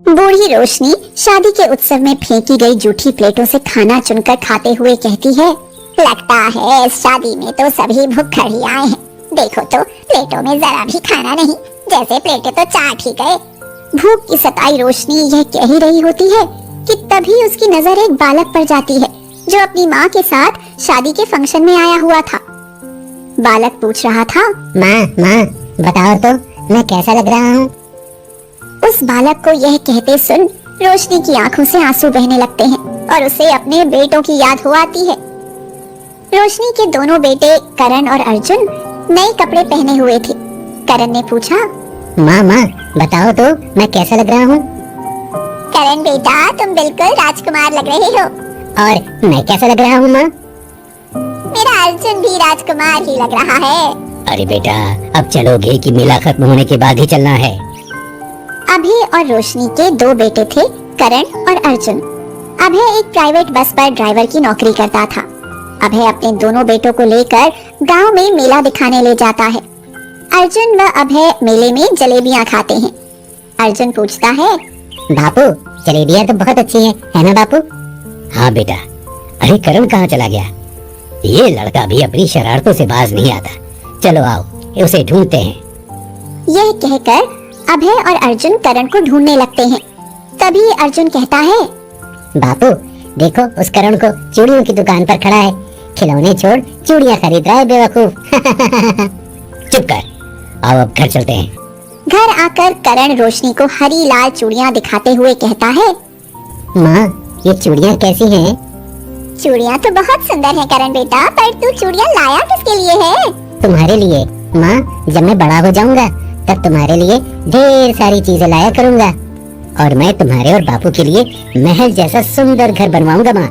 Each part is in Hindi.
बूढ़ी रोशनी शादी के उत्सव में फेंकी गई जूठी प्लेटों से खाना चुनकर खाते हुए कहती है, लगता है इस शादी में तो सभी भूखे ही आए हैं। देखो तो प्लेटों में जरा भी खाना नहीं, जैसे प्लेटें तो चाट ही गए। भूख की सताई रोशनी यह कह ही रही होती है कि तभी उसकी नजर एक बालक पर जाती है जो अपनी माँ के साथ शादी के फंक्शन में आया हुआ था। बालक पूछ रहा था, माँ बताओ तो मैं कैसा लग रहा हूँ। उस बालक को यह कहते सुन रोशनी की आंखों से आंसू बहने लगते हैं और उसे अपने बेटों की याद हो आती है। रोशनी के दोनों बेटे करण और अर्जुन नए कपड़े पहने हुए थे। करण ने पूछा, माँ बताओ तो मैं कैसा लग रहा हूँ। करण बेटा, तुम बिल्कुल राजकुमार लग रहे हो। और मैं कैसा लग रहा हूँ माँ। मेरा अर्जुन भी राजकुमार ही लग रहा है। अरे बेटा, अब चलोगे कि मेला खत्म होने के बाद ही चलना है। अभय और रोशनी के दो बेटे थे, करण और अर्जुन। अभय एक प्राइवेट बस पर ड्राइवर की नौकरी करता था। अभय अपने दोनों बेटों को लेकर गांव में मेला दिखाने ले जाता है। अर्जुन व अभय मेले में जलेबियां खाते हैं। अर्जुन पूछता है, बापू जलेबियां तो बहुत अच्छी है ना बापू। हाँ बेटा। अरे करण कहाँ चला गया? ये लड़का भी अपनी शरारतों से बाज नहीं आता। चलो आओ उसे ढूंढते हैं। यह कहकर अभय और अर्जुन करण को ढूंढने लगते हैं। तभी अर्जुन कहता है, बापू देखो उस करण को चूड़ियों की दुकान पर खड़ा है। खिलौने छोड़ चूड़ियां खरीद रहा है बेवकूफ। चुप कर, आओ अब घर चलते हैं। घर आकर करण रोशनी को हरी लाल चूड़ियां दिखाते हुए कहता है, माँ ये चूड़ियां कैसी हैं? चूड़ियां तो बहुत सुंदर हैं करण बेटा, पर तू चूड़ियां लाया किसके लिए है? तुम्हारे लिए माँ। जब मैं बड़ा हो जाऊंगा तब तुम्हारे लिए ढेर सारी चीजें लाया करूंगा और मैं तुम्हारे और बापू के लिए महल जैसा सुंदर घर बनवाऊंगा माँ।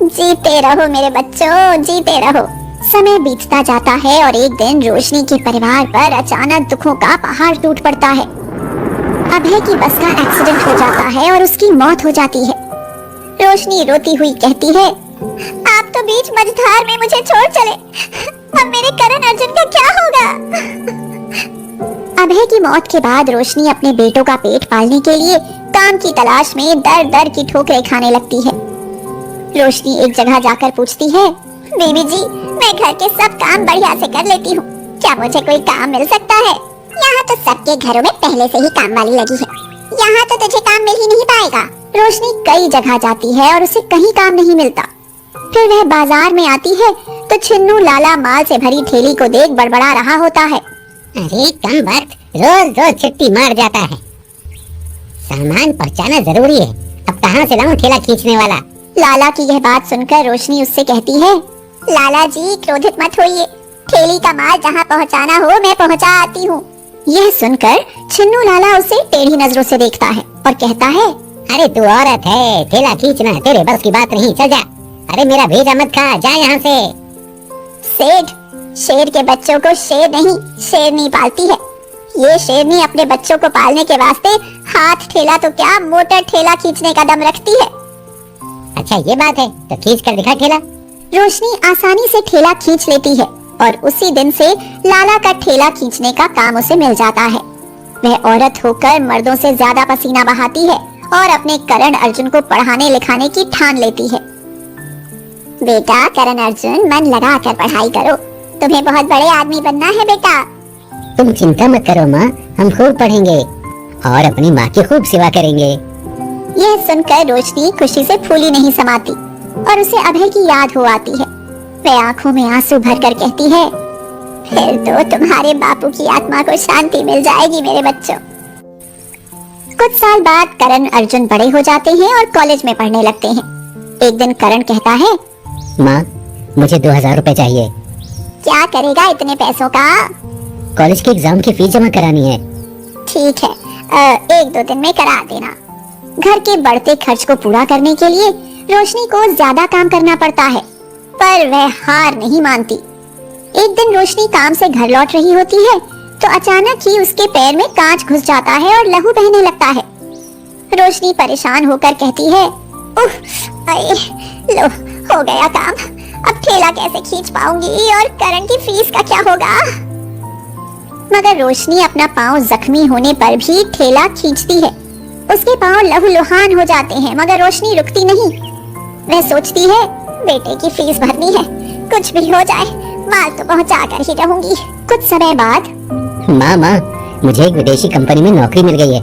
जीते रहो मेरे बच्चों, जीते रहो। समय बीतता जाता है और एक दिन रोशनी के परिवार पर अचानक दुखों का पहाड़ टूट पड़ता है। अभय की बस का एक्सीडेंट हो जाता है और उसकी मौत हो जाती है। रोशनी रोती हुई कहती है, आप तो बीच मझधार में मुझे छोड़ चले, अब मेरे करण अर्जुन का क्या होगा? अभय की मौत के बाद रोशनी अपने बेटों का पेट पालने के लिए काम की तलाश में दर दर की ठोकरें खाने लगती है। रोशनी एक जगह जाकर पूछती है, बीबी जी मैं घर के सब काम बढ़िया से कर लेती हूँ, क्या मुझे कोई काम मिल सकता है? यहाँ तो सबके घरों में पहले से ही काम वाली लगी है, यहाँ तो तुझे काम मिल ही नहीं पाएगा। रोशनी कई जगह जाती है और उसे कहीं काम नहीं मिलता। फिर वह बाजार में आती है तो छिन्नू लाला माल से भरी ठेली को देख बड़बड़ा रहा होता है, अरे कम वक्त रोज रोज छुट्टी मार जाता है, सामान पहुंचाना जरूरी है, अब कहाँ से लाऊं ठेला खींचने वाला। लाला की यह बात सुनकर रोशनी उससे कहती है, लाला जी क्रोधित मत होइए, ठेली का माल जहाँ पहुँचाना हो मैं पहुँचा आती हूँ। यह सुनकर छिन्नू लाला उसे टेढ़ी नजरों से देखता है और कहता है, अरे तू औरत है, ठेला खींचना तेरे बस की बात नहीं, चल जा। अरे मेरा भेजा मत खा, जा यहाँ से। सेठ, शेर के बच्चों को शेर नहीं शेरनी पालती है। ये शेरनी अपने बच्चों को पालने के वास्ते हाथ ठेला तो क्या मोटर ठेला खींचने का दम रखती है। अच्छा ये बात है, तो खींच कर दिखा ठेला। रोशनी आसानी से ठेला खींच लेती है और उसी दिन से लाला का ठेला खींचने का काम उसे मिल जाता है। वह औरत होकर मर्दों से ज्यादा पसीना बहाती है और अपने करण अर्जुन को पढ़ाने लिखाने की ठान लेती है। बेटा करण अर्जुन मन लगा कर पढ़ाई करो, तुम्हें बहुत बड़े आदमी बनना है बेटा। तुम चिंता मत करो माँ, हम खूब पढ़ेंगे और अपनी माँ की खूब सेवा करेंगे। यह सुनकर रोशनी खुशी से फूली नहीं समाती और उसे अभय की याद हो आती है। वह आंखों में आंसू भरकर कहती है, फिर तो तुम्हारे बापू की आत्मा को शांति मिल जाएगी मेरे बच्चों। कुछ साल बाद करण अर्जुन बड़े हो जाते हैं और कॉलेज में पढ़ने लगते हैं। एक दिन करण कहता है, माँ मुझे 2000 रुपए चाहिए। क्या करेगा इतने पैसों का? कॉलेज के एग्जाम की फीस जमा करानी है। ठीक है, 1-2 दिन में करा देना। घर के बढ़ते खर्च को पूरा करने के लिए रोशनी को ज्यादा काम करना पड़ता है, पर वह हार नहीं मानती। एक दिन रोशनी काम से घर लौट रही होती है तो अचानक ही उसके पैर में कांच घुस जाता है और लहू बहने लगता है। रोशनी परेशान होकर कहती है, उफ, लो हो गया काम, अब ठेला कैसे खींच पाऊंगी और करण की फीस का क्या होगा? मगर रोशनी अपना पांव जख्मी होने पर भी ठेला खींचती है। उसके पांव लहूलुहान हो जाते हैं, मगर रोशनी रुकती नहीं। वह सोचती है, बेटे की फीस भरनी है, कुछ भी हो जाए माल तो पहुंचा कर ही रहूंगी। कुछ समय बाद, माँ माँ, मुझे एक विदेशी कंपनी में नौकरी मिल गई है,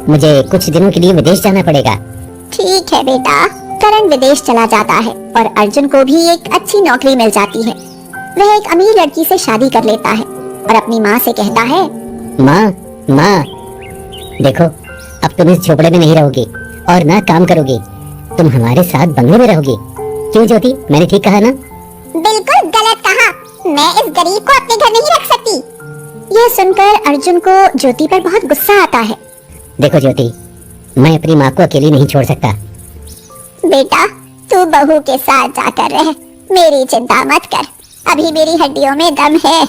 मुझे कुछ दिनों के लिए विदेश जाना पड़ेगा। ठीक है बेटा। करण विदेश चला जाता है और अर्जुन को भी एक अच्छी नौकरी मिल जाती है। वह एक अमीर लड़की से शादी कर लेता है और अपनी माँ से कहता है, माँ माँ, देखो अब तुम इस झोपड़े में नहीं रहोगी और ना काम करोगी, तुम हमारे साथ बंगले में रहोगी। क्यों ज्योति, मैंने ठीक कहा ना? बिल्कुल गलत कहा, मैं इस गरीब को अपने घर नहीं रख सकती। यह सुनकर अर्जुन को ज्योति पर बहुत गुस्सा आता है। देखो ज्योति, मैं अपनी माँ को अकेली नहीं छोड़ सकता। बेटा, तू बहू के साथ जाकर रह, मेरी चिंता मत कर, अभी मेरी हड्डियों में दम है,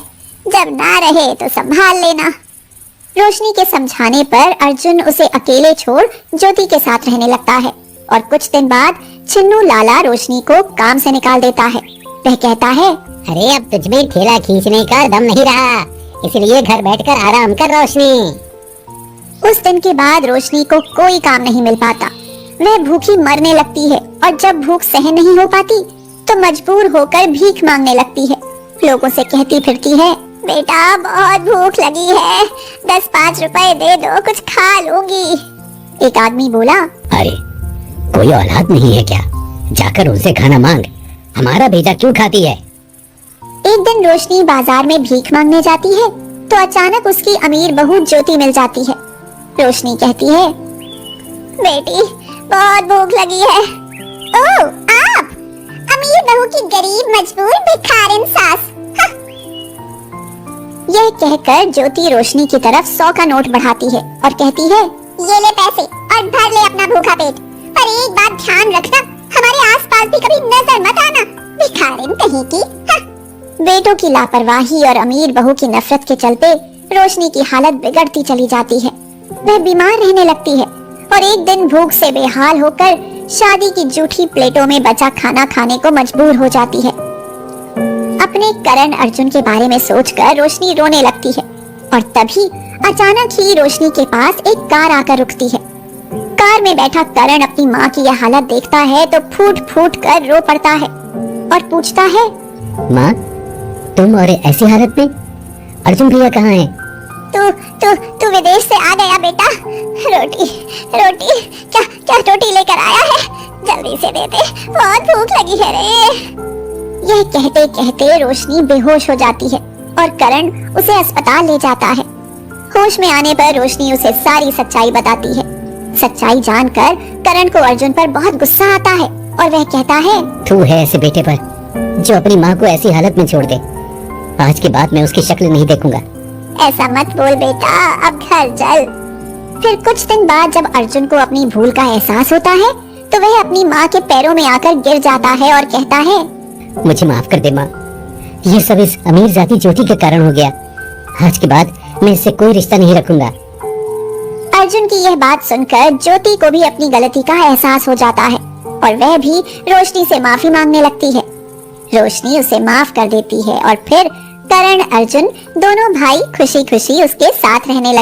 जब ना रहे तो संभाल लेना। रोशनी के समझाने पर अर्जुन उसे अकेले छोड़ ज्योति के साथ रहने लगता है और कुछ दिन बाद छिन्नू लाला रोशनी को काम से निकाल देता है। वह कहता है, अरे अब तुझ में ठेला खींचने का दम नहीं रहा, इसलिए घर बैठकर आराम कर रोशनी। उस दिन के बाद रोशनी को कोई काम नहीं मिल पाता। वह भूखी मरने लगती है और जब भूख सहन नहीं हो पाती तो मजबूर होकर भीख मांगने लगती है। लोगों से कहती फिरती है, बेटा बहुत भूख लगी है, 10-5 रुपए दे दो, कुछ खा लूंगी। एक आदमी बोला, अरे कोई औलाद नहीं है क्या, जाकर उनसे खाना मांग, हमारा बेटा क्यों खाती है? एक दिन रोशनी बाजार में भीख मांगने जाती है तो अचानक उसकी अमीर बहू ज्योति मिल जाती है। रोशनी कहती है, बेटी बहुत भूख लगी है। ओह, आप अमीर बहू की गरीब मजबूर भिखारिन सास। यह कहकर ज्योति रोशनी की तरफ 100 का नोट बढ़ाती है और कहती है, ये ले पैसे और भर ले अपना भूखा पेट, पर एक बात ध्यान रखना, हमारे आसपास भी कभी नजर मत आना, भिखारिन कहीं की। बेटों की लापरवाही और अमीर बहू की नफरत के चलते रोशनी की हालत बिगड़ती चली जाती है। वह बीमार रहने लगती है और एक दिन भूख से बेहाल होकर शादी की जूठी प्लेटों में बचा खाना खाने को मजबूर हो जाती है। अपने करण अर्जुन के बारे में सोचकर रोशनी रोने लगती है और तभी अचानक ही रोशनी के पास एक कार आकर रुकती है। कार में बैठा करण अपनी माँ की यह हालत देखता है तो फूट फूट कर रो पड़ता है और पूछता है, माँ तुम और ऐसी हालत में, अर्जुन भैया कहाँ हैं? तू विदेश से आ गया बेटा, रोटी रोटी क्या रोटी लेकर आया है, जल्दी से दे दे, बहुत भूख लगी है रे। यह कहते कहते रोशनी बेहोश हो जाती है और करण उसे अस्पताल ले जाता है। होश में आने पर रोशनी उसे सारी सच्चाई बताती है। सच्चाई जानकर करण को अर्जुन पर बहुत गुस्सा आता है और वह कहता है, तू है ऐसे बेटे पर जो अपनी माँ को ऐसी हालत में छोड़ दे, आज के बाद मैं उसकी शक्ल नहीं देखूंगा। ऐसा मत बोल बेटा, अब घर चल। फिर कुछ दिन बाद जब अर्जुन को अपनी भूल का एहसास होता है तो वह अपनी माँ के पैरों में आकर गिर जाता है और कहता है, मुझे माफ कर दे माँ, ये सब इस अमीर जाति ज्योति के कारण हो गया, आज के बाद मैं इससे कोई रिश्ता नहीं रखूंगा। अर्जुन की यह बात सुनकर ज्योति को भी अपनी गलती का एहसास हो जाता है और वह भी रोशनी से माफी मांगने लगती है। रोशनी उसे माफ कर देती है और फिर करण अर्जुन दोनों भाई खुशी खुशी उसके साथ रहने लगते